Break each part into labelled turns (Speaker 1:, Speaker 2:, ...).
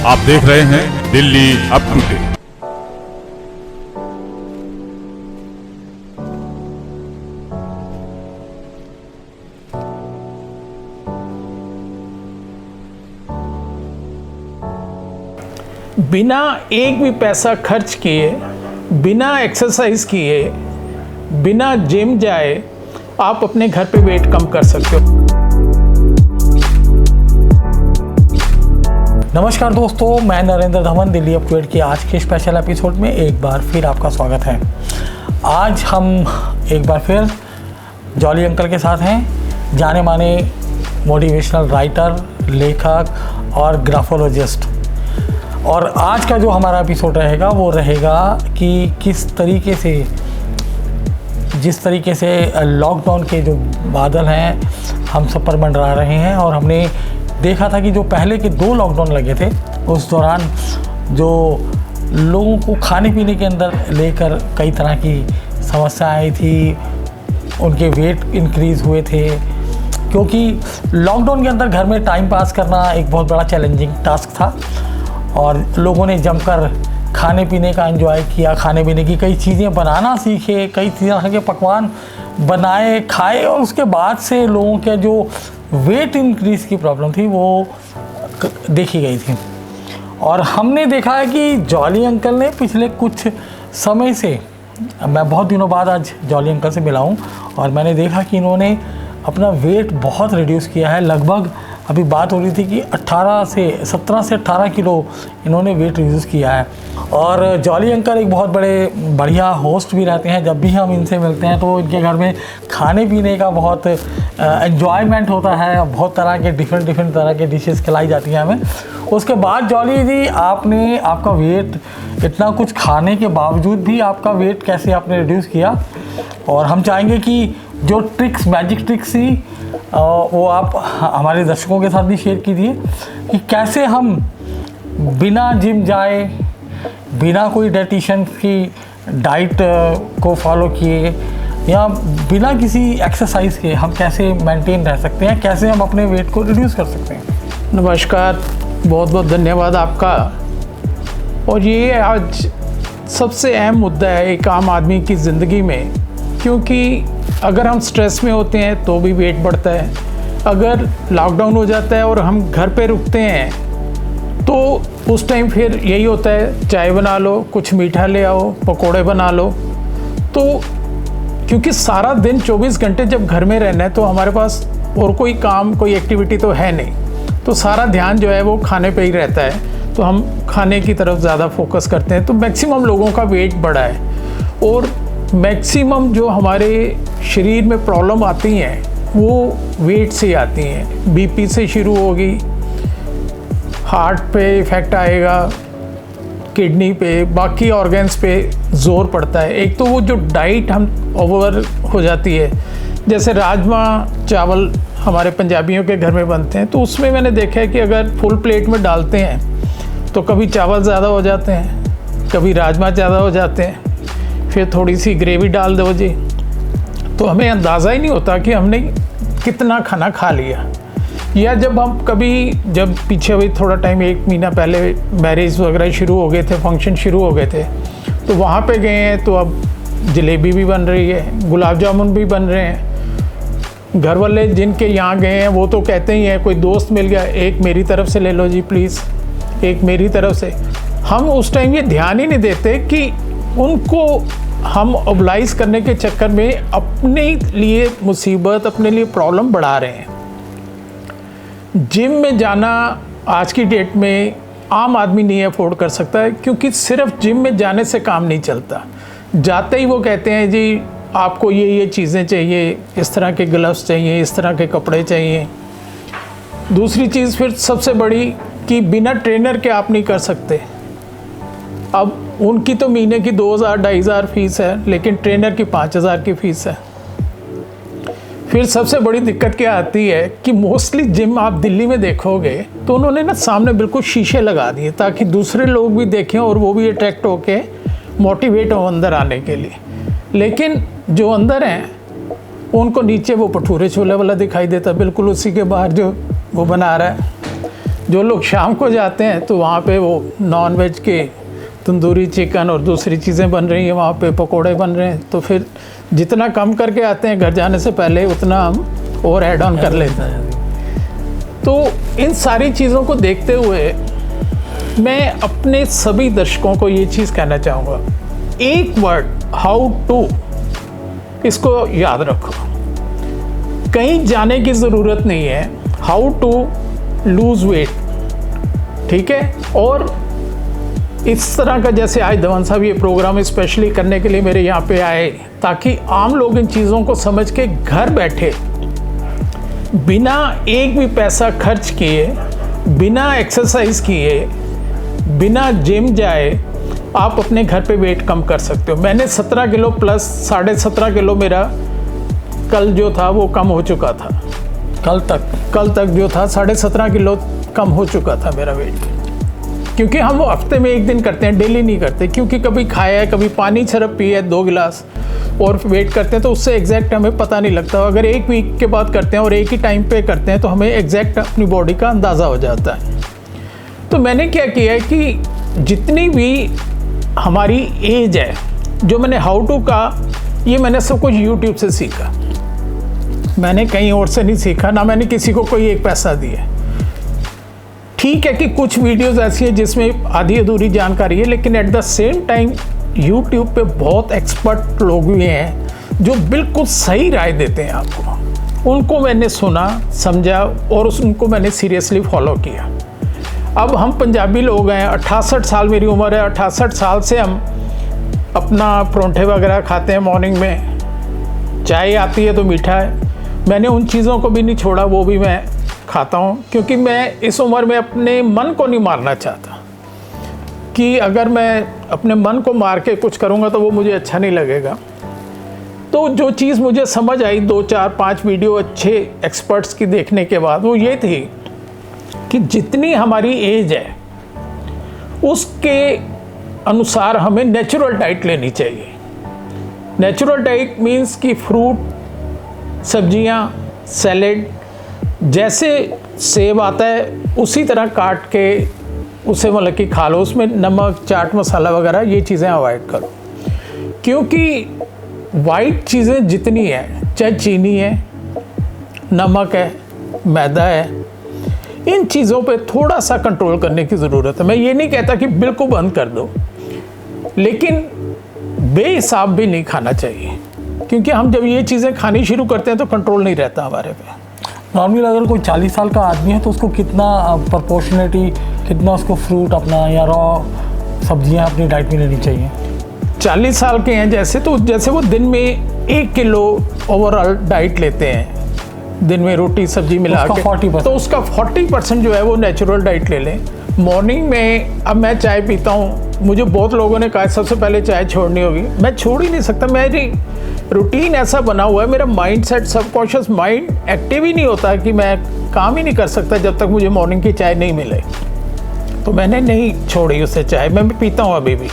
Speaker 1: आप देख रहे हैं दिल्ली अप टू डेट।
Speaker 2: बिना एक भी पैसा खर्च किए, बिना एक्सरसाइज किए, बिना जिम जाए आप अपने घर पे वेट कम कर सकते हो।
Speaker 3: नमस्कार दोस्तों, मैं Narendra Dhawan Delhi up to date की आज के स्पेशल एपिसोड में एक बार फिर आपका स्वागत है। आज हम एक बार फिर जॉली अंकल के साथ हैं, जाने माने मोटिवेशनल राइटर, लेखक और ग्राफोलॉजिस्ट। और आज का जो हमारा एपिसोड रहेगा वो रहेगा कि किस तरीके से, जिस तरीके से लॉकडाउन के जो बादल हैं हम सब पर मंडरा रहे हैं, और हमने देखा था कि जो पहले के 2 लॉकडाउन लगे थे उस दौरान जो लोगों को खाने पीने के अंदर लेकर कई तरह की समस्या आई थी, उनके वेट इंक्रीज़ हुए थे, क्योंकि लॉकडाउन के अंदर घर में टाइम पास करना एक बहुत बड़ा चैलेंजिंग टास्क था और लोगों ने जमकर खाने पीने का एंजॉय किया, खाने पीने की कई चीज़ें बनाना सीखे, कई तरह के पकवान बनाए, खाए, और उसके बाद से लोगों के जो वेट इंक्रीज़ की प्रॉब्लम थी वो देखी गई थी। और हमने देखा है कि जॉली अंकल ने पिछले कुछ समय से, मैं बहुत दिनों बाद आज जॉली अंकल से मिला हूँ, और मैंने देखा कि इन्होंने अपना वेट बहुत रिड्यूस किया है। लगभग अभी बात हो रही थी कि 17 से 18 किलो इन्होंने वेट रिड्यूस किया है। और जॉली अंकल एक बहुत बढ़िया होस्ट भी रहते हैं। जब भी हम इनसे मिलते हैं तो इनके घर में खाने पीने का बहुत एन्जॉयमेंट होता है, बहुत तरह के डिफरेंट तरह के डिशेस खिलाई जाती हैं हमें। उसके बाद जॉली जी, आपने आपका वेट, इतना कुछ खाने के बावजूद भी आपका वेट कैसे आपने रिड्यूस किया, और हम चाहेंगे कि जो ट्रिक्स, मैजिक ट्रिक्स थी वो आप हमारे दर्शकों के साथ भी शेयर कीजिए कि कैसे हम बिना जिम जाए, बिना कोई डाइटिशियन की डाइट को फॉलो किए, या बिना किसी एक्सरसाइज के हम कैसे मेंटेन रह सकते हैं, कैसे हम अपने वेट को रिड्यूस कर सकते हैं।
Speaker 2: नमस्कार, बहुत बहुत धन्यवाद आपका। और ये आज सबसे अहम मुद्दा है एक आम आदमी की ज़िंदगी में, क्योंकि अगर हम स्ट्रेस में होते हैं तो भी वेट बढ़ता है, अगर लॉकडाउन हो जाता है और हम घर पे रुकते हैं तो उस टाइम फिर यही होता है, चाय बना लो, कुछ मीठा ले आओ, पकोड़े बना लो। तो क्योंकि सारा दिन 24 घंटे जब घर में रहना है तो हमारे पास और कोई काम, कोई एक्टिविटी तो है नहीं, तो सारा ध्यान जो है वो खाने पे ही रहता है, तो हम खाने की तरफ ज़्यादा फोकस करते हैं। तो मैक्सिमम लोगों का वेट बढ़ा है, और मैक्सिमम जो हमारे शरीर में प्रॉब्लम आती हैं वो वेट से आती हैं। बीपी से शुरू होगी, हार्ट पे इफ़ेक्ट आएगा, किडनी पे, बाकी ऑर्गन्स पे ज़ोर पड़ता है। एक तो वो जो डाइट हम ओवर हो जाती है, जैसे राजमा चावल हमारे पंजाबियों के घर में बनते हैं, तो उसमें मैंने देखा है कि अगर फुल प्लेट में डालते हैं तो कभी चावल ज़्यादा हो जाते हैं, कभी राजमा ज़्यादा हो जाते हैं, फिर थोड़ी सी ग्रेवी डाल दो जी, तो हमें अंदाज़ा ही नहीं होता कि हमने कितना खाना खा लिया। या जब पीछे हुई थोड़ा टाइम, 1 महीना पहले मैरिज वगैरह शुरू हो गए थे, फंक्शन शुरू हो गए थे, तो वहाँ पे गए हैं तो अब जलेबी भी बन रही है, गुलाब जामुन भी बन रहे हैं। घर वाले जिनके यहाँ गए हैं वो तो कहते ही हैं, कोई दोस्त मिल गया, एक मेरी तरफ से ले लो जी प्लीज़, एक मेरी तरफ से। हम उस टाइम ये ध्यान ही नहीं देते कि उनको हम ओबलाइज करने के चक्कर में अपने लिए मुसीबत, अपने लिए प्रॉब्लम बढ़ा रहे हैं। जिम में जाना आज की डेट में आम आदमी नहीं अफोर्ड कर सकता है, क्योंकि सिर्फ जिम में जाने से काम नहीं चलता। जाते ही वो कहते हैं जी आपको ये चीज़ें चाहिए, इस तरह के ग्लव्स चाहिए, इस तरह के कपड़े चाहिए। दूसरी चीज़ फिर सबसे बड़ी कि बिना ट्रेनर के आप नहीं कर सकते। अब उनकी तो महीने की 2000-2500 फीस है, लेकिन ट्रेनर की 5000 की फ़ीस है। फिर सबसे बड़ी दिक्कत क्या आती है कि मोस्टली जिम आप दिल्ली में देखोगे तो उन्होंने ना सामने बिल्कुल शीशे लगा दिए ताकि दूसरे लोग भी देखें और वो भी अट्रैक्ट होके मोटिवेट हो अंदर आने के लिए। लेकिन जो अंदर हैं उनको नीचे वो भटूरे छोले वाला दिखाई देता, बिल्कुल उसी के बाहर जो वो बना रहा है। जो लोग शाम को जाते हैं तो वहाँ पे वो नॉन वेज के तंदूरी चिकन और दूसरी चीज़ें बन रही हैं, वहाँ पे पकोड़े बन रहे हैं, तो फिर जितना कम करके आते हैं घर जाने से पहले उतना हम और ऐड ऑन कर लेते हैं। तो इन सारी चीज़ों को देखते हुए मैं अपने सभी दर्शकों को ये चीज़ कहना चाहूँगा, एक वर्ड हाउ टू, इसको याद रखो। कहीं जाने की ज़रूरत नहीं है, हाउ टू लूज़ वेट, ठीक है। और इस तरह का जैसे आज धवन साहब ये प्रोग्राम स्पेशली करने के लिए मेरे यहाँ पे आए, ताकि आम लोग इन चीज़ों को समझ के घर बैठे बिना एक भी पैसा खर्च किए, बिना एक्सरसाइज किए, बिना जिम जाए आप अपने घर पे वेट कम कर सकते हो। मैंने 17 किलो प्लस 17.5 किलो मेरा कल जो था वो कम हो चुका था। कल तक जो था 17.5 किलो कम हो चुका था मेरा वेट, क्योंकि हम वो हफ्ते में एक दिन करते हैं, डेली नहीं करते, क्योंकि कभी खाया है, कभी पानी शरब पिया है 2 गिलास और वेट करते हैं तो उससे एग्जैक्ट हमें पता नहीं लगता। अगर एक वीक के बाद करते हैं और एक ही टाइम पे करते हैं तो हमें एग्जैक्ट अपनी बॉडी का अंदाज़ा हो जाता है। तो मैंने क्या किया है कि जितनी भी हमारी एज है, जो मैंने हाउ टू का, ये मैंने सब कुछ यूट्यूब से सीखा, मैंने कहीं और से नहीं सीखा, ना मैंने किसी को कोई एक पैसा दिया। ठीक है कि कुछ वीडियोस ऐसी हैं जिसमें आधी अधूरी जानकारी है, लेकिन at the same time YouTube पे बहुत एक्सपर्ट लोग भी हैं जो बिल्कुल सही राय देते हैं आपको। उनको मैंने सुना, समझा और उनको मैंने सीरियसली फॉलो किया। अब हम पंजाबी लोग हैं, 68 साल मेरी उम्र है, 68 साल से हम अपना परोंठे वगैरह खाते हैं मॉर्निंग में, चाय आती है तो मीठा है। मैंने उन चीज़ों को भी नहीं छोड़ा, वो भी मैं खाता हूँ, क्योंकि मैं इस उम्र में अपने मन को नहीं मारना चाहता कि अगर मैं अपने मन को मार के कुछ करूँगा तो वो मुझे अच्छा नहीं लगेगा। तो जो चीज़ मुझे समझ आई 2, 4, 5 वीडियो अच्छे एक्सपर्ट्स की देखने के बाद, वो ये थी कि जितनी हमारी एज है उसके अनुसार हमें नेचुरल डाइट लेनी चाहिए। नेचुरल डाइट मीन्स कि फ्रूट, सब्जियां, सैलेड, जैसे सेब आता है उसी तरह काट के उसे मतलब कि खा लो, उसमें नमक, चाट मसाला वगैरह ये चीज़ें अवॉइड करो, क्योंकि वाइट चीज़ें जितनी हैं, चाहे चीनी है, नमक है, मैदा है, इन चीज़ों पे थोड़ा सा कंट्रोल करने की ज़रूरत है। मैं ये नहीं कहता कि बिल्कुल बंद कर दो, लेकिन बेहिसाब भी नहीं खाना चाहिए, क्योंकि हम जब ये चीज़ें खानी शुरू करते हैं तो कंट्रोल नहीं रहता हमारे पे।
Speaker 3: नॉर्मली अगर कोई 40 साल का आदमी है तो उसको कितना प्रोपोर्शनलिटी, कितना उसको फ्रूट अपना या रॉ सब्जियां अपनी डाइट में लेनी चाहिए?
Speaker 2: 40 साल के हैं जैसे वो दिन में 1 किलो ओवरऑल डाइट लेते हैं, दिन में रोटी सब्जी मिला के, तो उसका 40% जो है वो नेचुरल डाइट ले लें। मॉर्निंग में अब मैं चाय पीता हूँ, मुझे बहुत लोगों ने कहा सबसे पहले चाय छोड़नी होगी, मैं छोड़ ही नहीं सकता। मेरी रूटीन ऐसा बना हुआ है, मेरा mind set, subconscious mind active ही नहीं होता कि मैं काम ही नहीं कर सकता जब तक मुझे मॉर्निंग की चाय नहीं मिले। तो मैंने नहीं छोड़ी उससे चाय, मैं भी पीता हूँ अभी भी।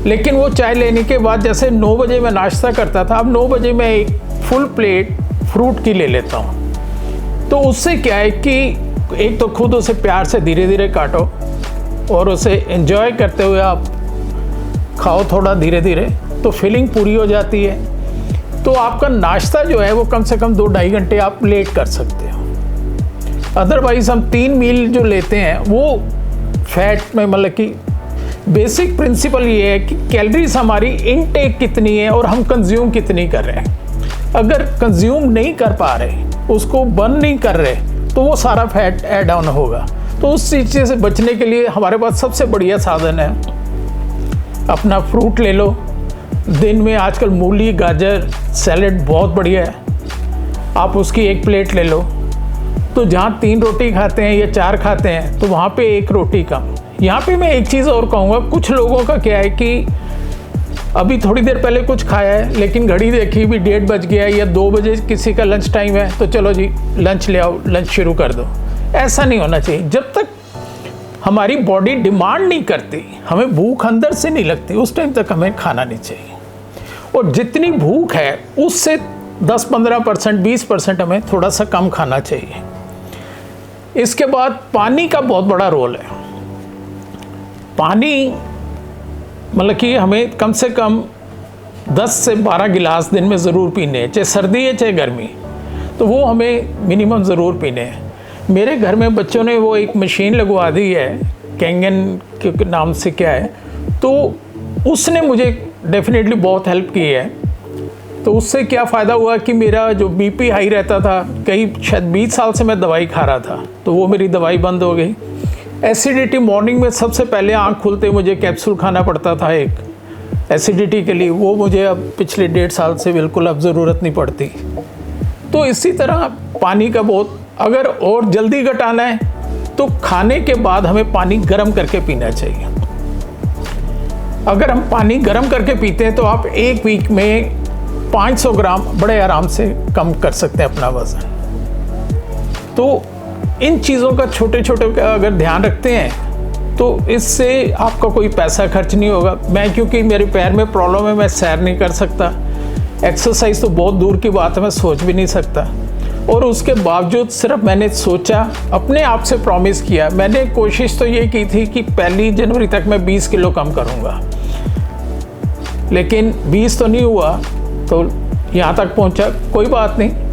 Speaker 2: लेकिन वो चाय लेने के बाद जैसे 9 बजे मैं नाश्ता करता था, अब 9 बजे मैं एक फुल प्लेट फ्रूट की ले लेता हूँ। तो उससे क्या है कि एक तो खुद उसे प्यार से धीरे धीरे काटो और उसे एंजॉय करते हुए आप खाओ थोड़ा धीरे धीरे, तो फीलिंग पूरी हो जाती है। तो आपका नाश्ता जो है वो कम से कम 2-2.5 घंटे आप लेट कर सकते हो। अदरवाइज़ हम 3 मील जो लेते हैं वो फैट में, मतलब कि बेसिक प्रिंसिपल ये है कि कैलोरीज हमारी इनटेक कितनी है और हम कंज्यूम कितनी कर रहे हैं। अगर कंज्यूम नहीं कर पा रहे, उसको बर्न नहीं कर रहे, तो वो सारा फैट ऐड ऑन होगा। तो उस चीज़ से बचने के लिए हमारे पास सबसे बढ़िया साधन है, अपना फ्रूट ले लो। दिन में आजकल मूली, गाजर, सैलेड बहुत बढ़िया है, आप उसकी 1 प्लेट ले लो। तो जहाँ 3 रोटी खाते हैं या 4 खाते हैं तो वहाँ पे 1 रोटी कम। यहाँ पे मैं एक चीज़ और कहूँगा, कुछ लोगों का क्या है कि अभी थोड़ी देर पहले कुछ खाया है, लेकिन घड़ी देखी भी 1:30 बज गया है या 2 बजे किसी का लंच टाइम है, तो चलो जी लंच ले आओ, लंच शुरू कर दो। ऐसा नहीं होना चाहिए। जब तक हमारी बॉडी डिमांड नहीं करती, हमें भूख अंदर से नहीं लगती, उस टाइम तक हमें खाना नहीं चाहिए। और जितनी भूख है उससे 10-15%, 20% हमें थोड़ा सा कम खाना चाहिए। इसके बाद पानी का बहुत बड़ा रोल है। पानी मतलब कि हमें कम से कम 10 से 12 गिलास दिन में ज़रूर पीने हैं, चाहे सर्दी है चाहे गर्मी, तो वो हमें मिनिमम ज़रूर पीने हैं। मेरे घर में बच्चों ने वो एक मशीन लगवा दी है, कैंगन के नाम से क्या है, तो उसने मुझे डेफिनेटली बहुत हेल्प की है। तो उससे क्या फ़ायदा हुआ कि मेरा जो बीपी हाई रहता था, कई शायद 20 साल से मैं दवाई खा रहा था, तो वो मेरी दवाई बंद हो गई। एसिडिटी, मॉर्निंग में सबसे पहले आँख खुलते मुझे कैप्सूल खाना पड़ता था एक एसिडिटी के लिए, वो मुझे अब पिछले 1.5 साल से बिल्कुल अब ज़रूरत नहीं पड़ती। तो इसी तरह पानी का बहुत, अगर और जल्दी घटाना है तो खाने के बाद हमें पानी गर्म करके पीना चाहिए। अगर हम पानी गर्म करके पीते हैं तो आप एक वीक में 500 ग्राम बड़े आराम से कम कर सकते हैं अपना वज़न। तो इन चीज़ों का छोटे छोटे का अगर ध्यान रखते हैं तो इससे आपका कोई पैसा खर्च नहीं होगा। मैं क्योंकि मेरे पैर में प्रॉब्लम है, मैं सैर नहीं कर सकता, एक्सरसाइज तो बहुत दूर की बात है, मैं सोच भी नहीं सकता। और उसके बावजूद सिर्फ मैंने सोचा, अपने आप से प्रॉमिस किया, मैंने कोशिश तो ये की थी कि 1 जनवरी तक मैं 20 किलो कम करूँगा, लेकिन 20 तो नहीं हुआ, तो यहाँ तक पहुँचा, कोई बात नहीं।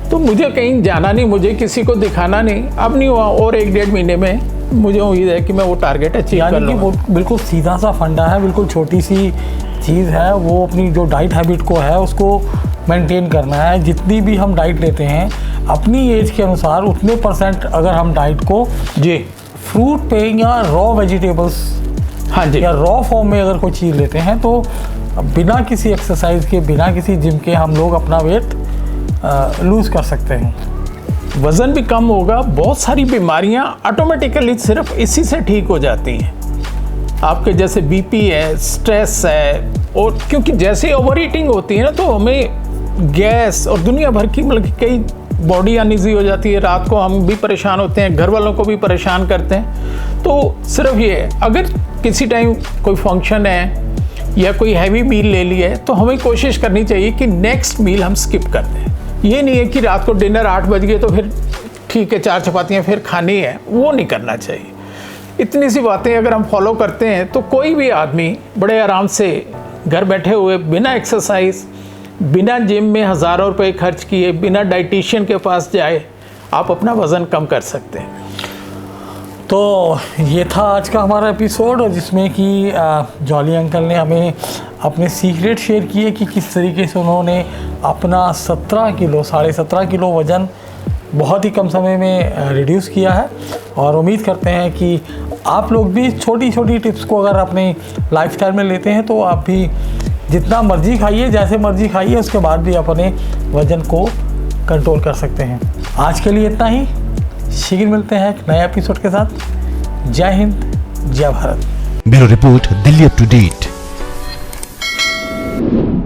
Speaker 2: तो मुझे कहीं जाना नहीं, मुझे किसी को दिखाना नहीं, अब नहीं हुआ, और 1-1.5 महीने में मुझे उम्मीद है कि मैं वो टारगेट अचीव कर लूँगा।
Speaker 3: वो बिल्कुल सीधा सा फंडा है, बिल्कुल छोटी सी चीज़ है, वो अपनी जो डाइट हैबिट को है उसको मेंटेन करना है। जितनी भी हम डाइट लेते हैं अपनी एज के अनुसार उतने % अगर हम डाइट को
Speaker 2: जी
Speaker 3: फ्रूट पे या रॉ वेजिटेबल्स,
Speaker 2: हाँ जी,
Speaker 3: या रॉ फॉर्म में अगर कोई चीज़ लेते हैं तो बिना किसी एक्सरसाइज के, बिना किसी जिम के हम लोग अपना वेट लूज़ कर सकते हैं,
Speaker 2: वज़न भी कम होगा, बहुत सारी बीमारियां ऑटोमेटिकली सिर्फ इसी से ठीक हो जाती हैं। आपके जैसे बीपी है, स्ट्रेस है, और क्योंकि जैसे ओवर ईटिंग होती है ना तो हमें गैस और दुनिया भर की मतलब कई बॉडी अनईजी हो जाती है, रात को हम भी परेशान होते हैं, घर वालों को भी परेशान करते हैं। तो सिर्फ ये, अगर किसी टाइम कोई फंक्शन है या कोई हैवी मील ले लिया है तो हमें कोशिश करनी चाहिए कि नेक्स्ट मील हम स्किप कर दें। ये नहीं है कि रात को डिनर 8 बज गए तो फिर ठीक है 4 चपातियाँ फिर खानी है, वो नहीं करना चाहिए। इतनी सी बातें अगर हम फॉलो करते हैं तो कोई भी आदमी बड़े आराम से घर बैठे हुए, बिना एक्सरसाइज, बिना जिम में हज़ारों रुपए खर्च किए, बिना डाइटिशियन के पास जाए, आप अपना वज़न कम कर सकते हैं।
Speaker 3: तो ये था आज का हमारा एपिसोड, जिसमें कि जॉली अंकल ने हमें अपने सीक्रेट शेयर किए कि किस तरीके से उन्होंने अपना 17 किलो वज़न बहुत ही कम समय में रिड्यूस किया है। और उम्मीद करते हैं कि आप लोग भी छोटी छोटी टिप्स को अगर अपने लाइफस्टाइल में लेते हैं तो आप भी जितना मर्जी खाइए, जैसे मर्जी खाइए, उसके बाद भी अपने वज़न को कंट्रोल कर सकते हैं। आज के लिए इतना ही, शीघ्र मिलते हैं एक नए एपिसोड के साथ। जय हिंद, जय Bharat.
Speaker 4: Bureau report, Delhi up to date.